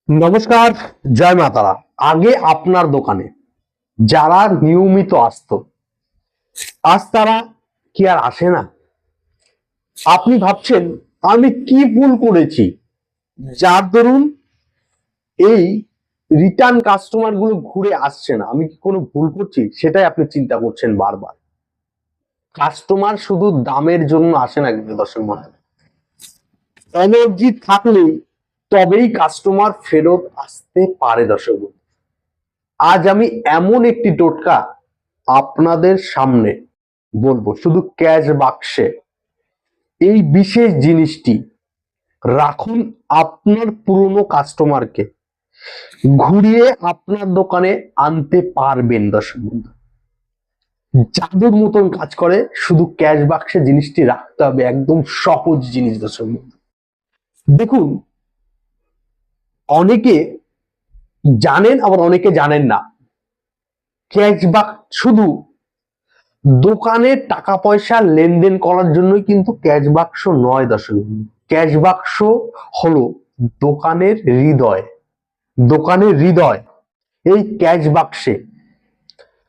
নমস্কার, জয় মা তারা। আগে আপনার দোকানে যারা নিয়মিত আসতো, আজ তারা কি আর আসে না? আপনি ভাবছেন আমি কি ভুল করেছি যার দরুন এই রিটার্ন কাস্টমার গুলো ঘুরে আসছে না। আমি কি কোনো ভুল করছি সেটাই আপনি চিন্তা করছেন বারবার। কাস্টমার শুধু দামের জন্য আসে না, কিন্তু দর্শক মণ্ডলী, এনার্জি থাকলে তবেই কাস্টমার ফেরত আসতে পারে। দর্শক বন্ধু, আজ আমি এমন একটি টোটকা আপনাদের সামনে বলবো, শুধু ক্যাশ বাক্সে এই বিশেষ জিনিসটি রাখুন। আপনার পুরনো কাস্টমারকে ঘুরিয়ে আপনার দোকানে আনতে পারবেন। দর্শক বন্ধু, জাদুর মতন কাজ করে। শুধু ক্যাশ বাক্সে জিনিসটি রাখতে হবে, একদম সহজ জিনিস। দর্শক বন্ধু, দেখুন, অনেকে জানেন আবার অনেকে জানেন না। ক্যাশ বাক্স শুধু দোকানে টাকা পয়সা লেনদেন করার জন্যই কিন্তু ক্যাশ বাক্স নয়। দর্শক, ক্যাশ বাক্স হলো দোকানের হৃদয়। দোকানের হৃদয়। এই ক্যাশ বাক্সে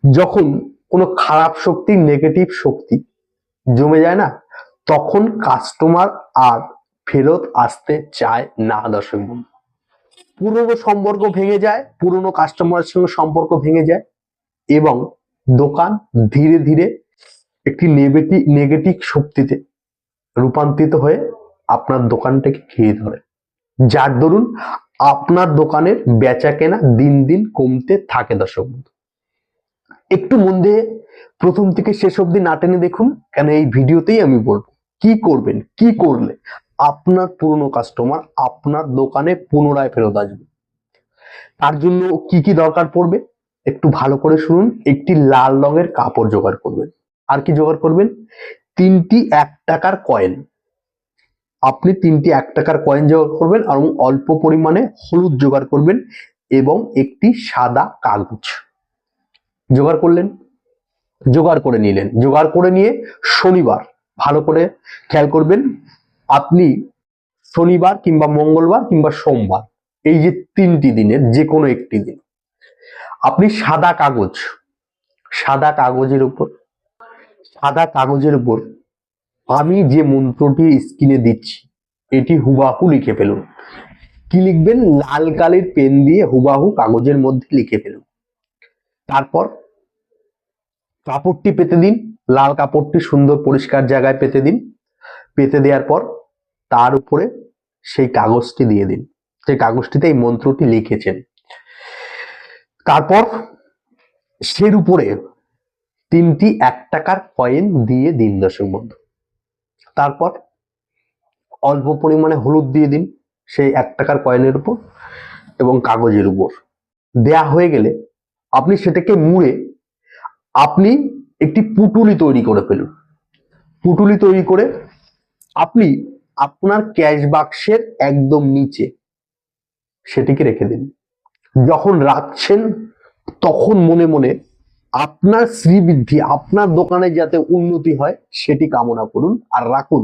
যখন কোনো খারাপ শক্তি, নেগেটিভ শক্তি জমে যায় না, তখন কাস্টমার আর ফেরত আসতে চায় না। দর্শক বন্ধু, পুরনো সম্পর্ক ভেঙে যায়, পুরনো কাস্টমারের সঙ্গে সম্পর্ক ভেঙে যায় এবং দোকান ধীরে ধীরে একটি নেগেটিভ শক্তিতে রূপান্তরিত হয়ে আপনার দোকানটাকে ঘিরে ধরে, যার দরুন আপনার দোকানের বেচা কেনা দিন দিন কমতে থাকে। দর্শক বন্ধু, একটু মন দিয়ে প্রথম থেকে শেষ অবধি না টেনে দেখুন, কেন এই ভিডিওতেই আমি বলবো কি করবেন, কি করলে আপনার পুরনো কাস্টমার আপনার দোকানে পুনরায় ফেরত আসবে। তার জন্য কি কি দরকার পড়বে একটু ভালো করে শুনুন। একটি লাল রঙের কাপড় জোগাড় করবেন। আর কি জোগাড় করবেন? তিনটি 1 টাকার কয়েন। আপনি তিনটি 1 টাকার কয়েন জোগাড় করবেন এবং অল্প পরিমাণে হলুদ জোগাড় করবেন এবং একটি সাদা কাগজ জোগাড় করলেন। জোগাড় করে নিলেন। জোগাড় করে নিয়ে শনিবার, ভালো করে খেয়াল করবেন, আপনি শনিবার কিংবা মঙ্গলবার কিংবা সোমবার, এই যে 3টি দিনের যে কোনো একটি দিন আপনি সাদা কাগজের উপর আমি যে মন্ত্রটি স্ক্রিনে দিচ্ছি এটি হুবাহু লিখে ফেলুন। কি লিখবেন? লাল কালির পেন দিয়ে হুবাহু কাগজের মধ্যে লিখে ফেলুন। তারপর কাপড়টি পেতে দিন। লাল কাপড়টি সুন্দর পরিষ্কার জায়গায় পেতে দিন। পেতে দেওয়ার পর তার উপরে সেই কাগজটি দিয়ে দিন, সেই কাগজটিতে এই মন্ত্রটি লিখেছেন। তারপর সের উপরে 3টি 1 টাকার কয়েন দিয়ে দিন। দর্শক বন্ধু, তারপর অল্প পরিমাণে হলুদ দিয়ে দিন সেই 1 টাকার কয়েনের উপর এবং কাগজের উপর। দেয়া হয়ে গেলে আপনি সেটাকে মুড়ে আপনি একটি পুটুলি তৈরি করে ফেলুন। পুটুলি তৈরি করে আপনি আপনার ক্যাশ বাক্সের একদম নিচে সেটিকে রেখে দিন। যখন রাখছেন তখন মনে মনে আপনার শ্রীবৃদ্ধি, আপনার দোকানে যাতে উন্নতি হয় সেটি কামনা করুন আর রাখুন।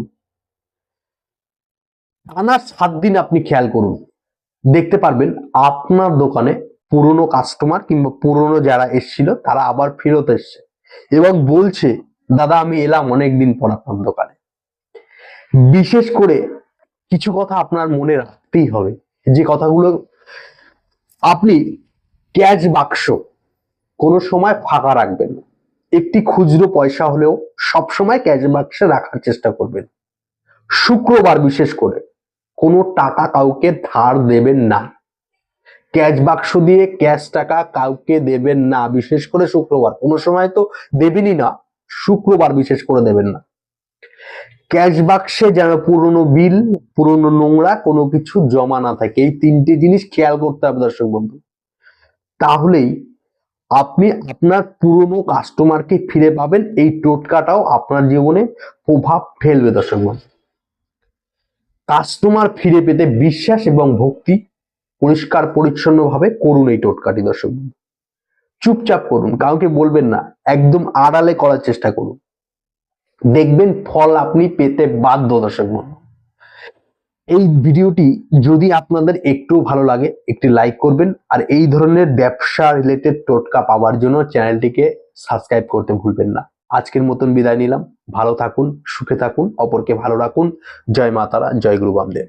টানা 7 দিন আপনি খেয়াল করুন, দেখতে পারবেন আপনার দোকানে পুরনো কাস্টমার কিংবা পুরনো যারা এসেছিল তারা আবার ফেরত এসছে এবং বলছে, দাদা আমি এলাম অনেকদিন পর আপনার দোকানে। বিশেষ করে কিছু কথা আপনার মনে রাখতেই হবে, যে কথাগুলো আপনি ক্যাশ বাক্স কোনো সময় ফাঁকা রাখবেন না। একটি খুচরো পয়সা হলেও সবসময় ক্যাশ বাক্সে রাখার চেষ্টা করবেন। শুক্রবার বিশেষ করে কোনো টাকা কাউকে ধার দেবেন না। ক্যাশ বাক্স দিয়ে ক্যাশ টাকা কাউকে দেবেন না, বিশেষ করে শুক্রবার। কোনো সময় তো দেবেনই না, শুক্রবার বিশেষ করে দেবেন না। ক্যাশ বাক্সে যেন পুরনো বিল, পুরনো নোংরা কোনো কিছু জমা না থাকে। এই 3টি জিনিস খেয়াল করতে হবে দর্শক বন্ধু। তাহলেই আপনি আপনার পুরনো কাস্টমারকে ফিরে পাবেন। এই টোটকাটাও আপনার জীবনে প্রভাব ফেলবে দর্শক বন্ধু। কাস্টমার ফিরে পেতে বিশ্বাস এবং ভক্তি পরিষ্কার পরিচ্ছন্ন ভাবে করুন এই টোটকাটি দর্শক বন্ধু। চুপচাপ করুন, কাউকে বলবেন না, একদম আড়ালে করার চেষ্টা করুন। দেখবেন ফল আপনি পেতে বাধ্য দর্শক বন্ধু। এই ভিডিওটি যদি আপনাদের একটু ভালো লাগে একটি লাইক করবেন, আর এই ধরনের ব্যবসা রিলেটেড টোটকা পাওয়ার জন্য চ্যানেলটিকে সাবস্ক্রাইব করতে ভুলবেন না। আজকের মতন বিদায় নিলাম। ভালো থাকুন, সুখে থাকুন, অপরকে ভালো রাখুন। জয় মা তারা, জয় গুরু বামদেব।